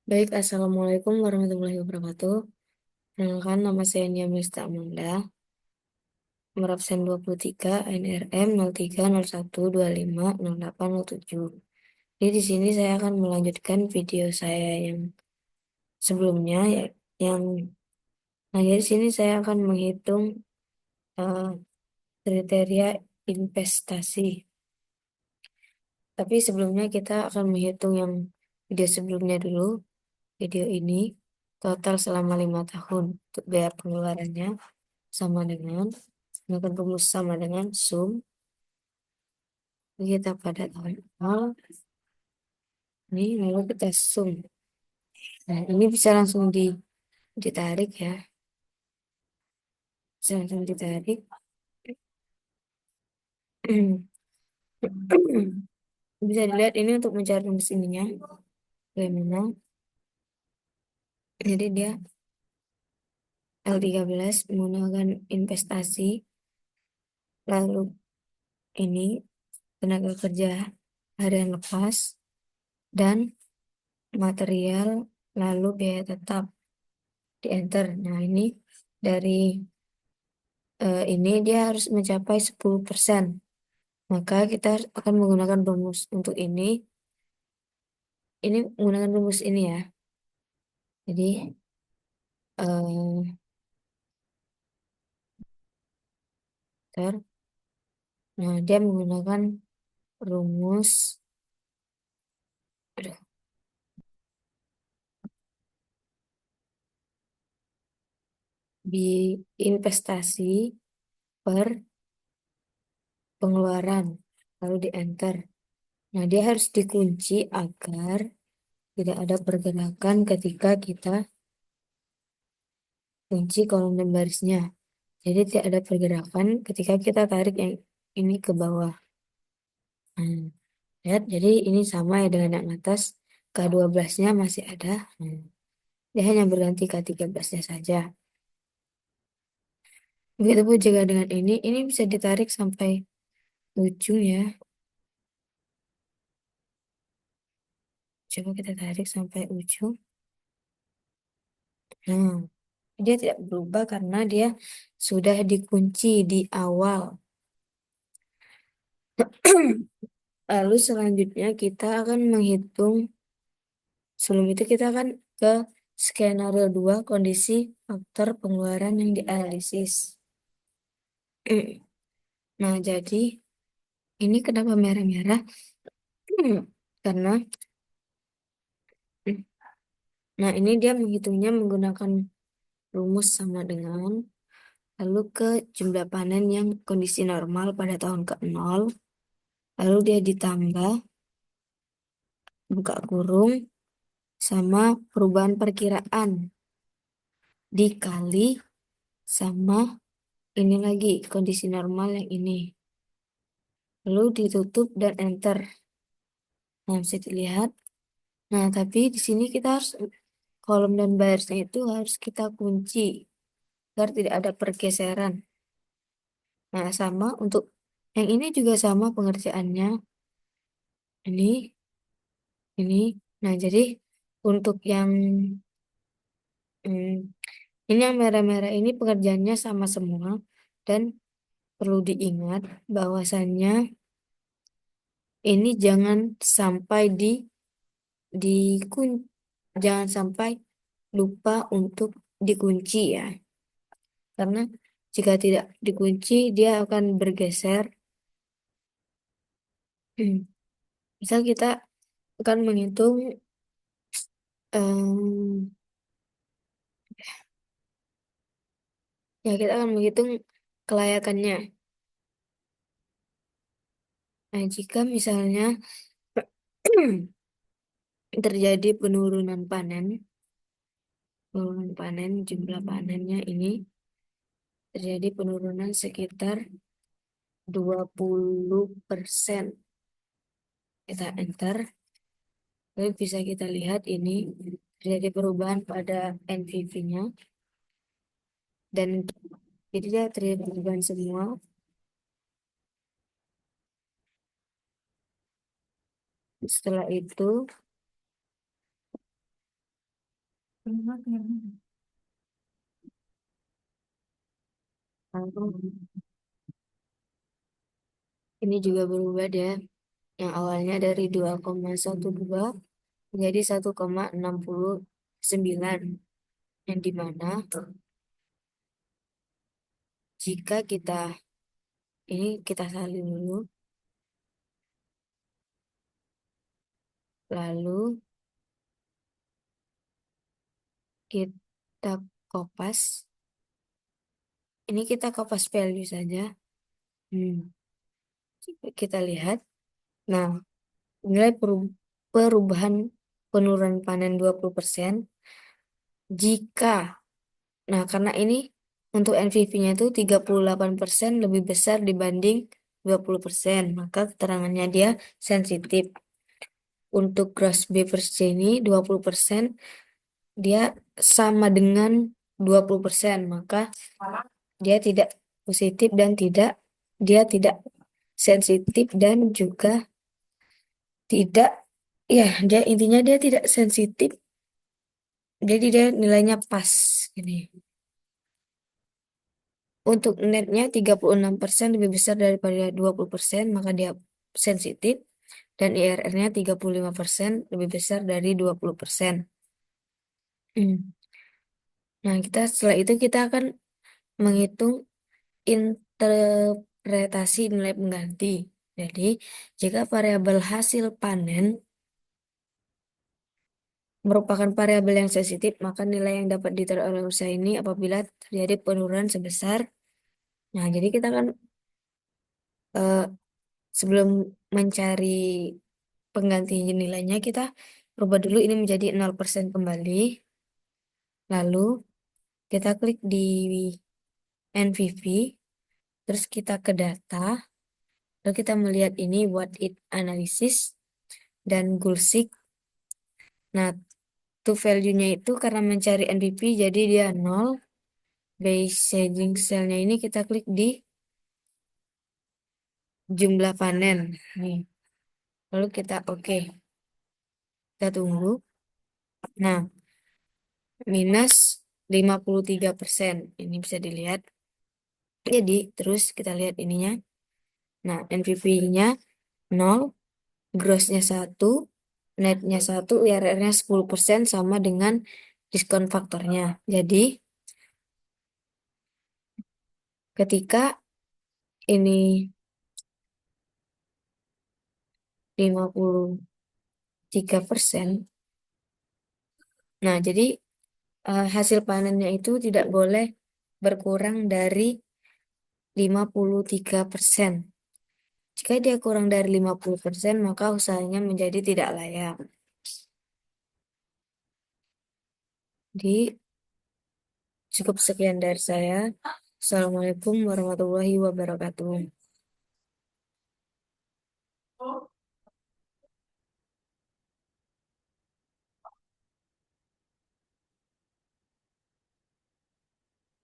Baik, Assalamualaikum warahmatullahi wabarakatuh. Perkenalkan, nama saya Nia Mista Amanda, nomor absen 23, NRM 0301250807. Jadi di sini saya akan melanjutkan video saya yang sebelumnya, yang di sini saya akan menghitung eh, kriteria investasi. Tapi sebelumnya kita akan menghitung yang video sebelumnya dulu. Video ini total selama 5 tahun untuk biaya pengeluarannya sama dengan menggunakan rumus sama dengan sum kita pada tahun awal ini, lalu kita sum. Nah, ini bisa langsung ditarik ya, bisa langsung ditarik. Bisa dilihat ini untuk mencari rumus ininya bagaimana. Jadi dia L13 menggunakan investasi, lalu ini tenaga kerja harian lepas dan material, lalu biaya tetap di enter. Nah, ini dari ini dia harus mencapai 10%. Maka kita akan menggunakan rumus untuk ini. Ini menggunakan rumus ini ya. Jadi eh ter, nah dia menggunakan rumus aduh, di investasi per pengeluaran, lalu di enter. Nah, dia harus dikunci agar tidak ada pergerakan ketika kita kunci kolom dan barisnya. Jadi tidak ada pergerakan ketika kita tarik yang ini ke bawah. Hmm. Lihat, jadi ini sama ya dengan yang atas. K12-nya masih ada. Dia hanya berganti K13-nya saja. Begitupun juga dengan ini bisa ditarik sampai ujung ya. Coba kita tarik sampai ujung. Nah, dia tidak berubah karena dia sudah dikunci di awal. Lalu selanjutnya kita akan menghitung, sebelum itu kita akan ke skenario 2 kondisi faktor pengeluaran yang dianalisis. Nah, jadi ini kenapa merah-merah? Karena, nah ini dia menghitungnya menggunakan rumus sama dengan, lalu ke jumlah panen yang kondisi normal pada tahun ke-0, lalu dia ditambah, buka kurung, sama perubahan perkiraan, dikali sama ini lagi, kondisi normal yang ini. Lalu ditutup dan enter. Nah, bisa dilihat. Nah, tapi di sini kita harus kolom dan barisnya itu harus kita kunci agar tidak ada pergeseran. Nah, sama untuk yang ini juga sama pengerjaannya. Ini. Nah, jadi untuk yang hmm, ini yang merah-merah ini pengerjaannya sama semua dan perlu diingat bahwasannya ini jangan sampai dikun jangan sampai lupa untuk dikunci ya. Karena jika tidak dikunci dia akan bergeser. Misal kita akan menghitung em, ya kita akan menghitung kelayakannya. Nah, jika misalnya terjadi penurunan panen, jumlah panennya ini terjadi penurunan sekitar 20%. Kita enter, lalu bisa kita lihat ini terjadi perubahan pada NPV-nya dan jadi dia terjadi perubahan semua. Setelah itu, ini juga berubah dia. Yang awalnya dari 2,12 menjadi 1,69. Yang dimana jika ini kita salin dulu, lalu kita kopas. Ini kita kopas value saja. Kita lihat. Nah, nilai perubahan penurunan panen 20% jika, nah karena ini untuk NPV-nya itu 38% lebih besar dibanding 20%, maka keterangannya dia sensitif. Untuk gross beverage ini 20% dia sama dengan 20%, maka dia tidak positif dan dia tidak sensitif dan juga tidak, ya dia intinya dia tidak sensitif, jadi dia nilainya pas ini. Untuk netnya 36% lebih besar daripada 20%, maka dia sensitif, dan IRR-nya 35% lebih besar dari 20%. Nah, setelah itu kita akan menghitung interpretasi nilai pengganti. Jadi, jika variabel hasil panen merupakan variabel yang sensitif, maka nilai yang dapat diterima oleh usaha ini apabila terjadi penurunan sebesar. Nah, jadi kita kan eh, sebelum mencari pengganti nilainya, kita rubah dulu ini menjadi 0% kembali. Lalu kita klik di NVV, terus kita ke data, lalu kita melihat ini what it analysis dan Gulsik. Nah, to value-nya itu karena mencari NPV jadi dia 0. Base staging cell-nya ini kita klik di jumlah panen. Nih. Lalu kita oke. Kita tunggu. Nah, minus 53%. Ini bisa dilihat. Jadi, terus kita lihat ininya. Nah, NPV-nya 0, gross-nya 1, net-nya 1, IRR-nya 10% sama dengan diskon faktornya. Jadi, ketika ini 53%, nah jadi hasil panennya itu tidak boleh berkurang dari 53%. Jika dia kurang dari 50%, maka usahanya menjadi tidak layak. Jadi, cukup sekian dari saya. Assalamualaikum warahmatullahi wabarakatuh.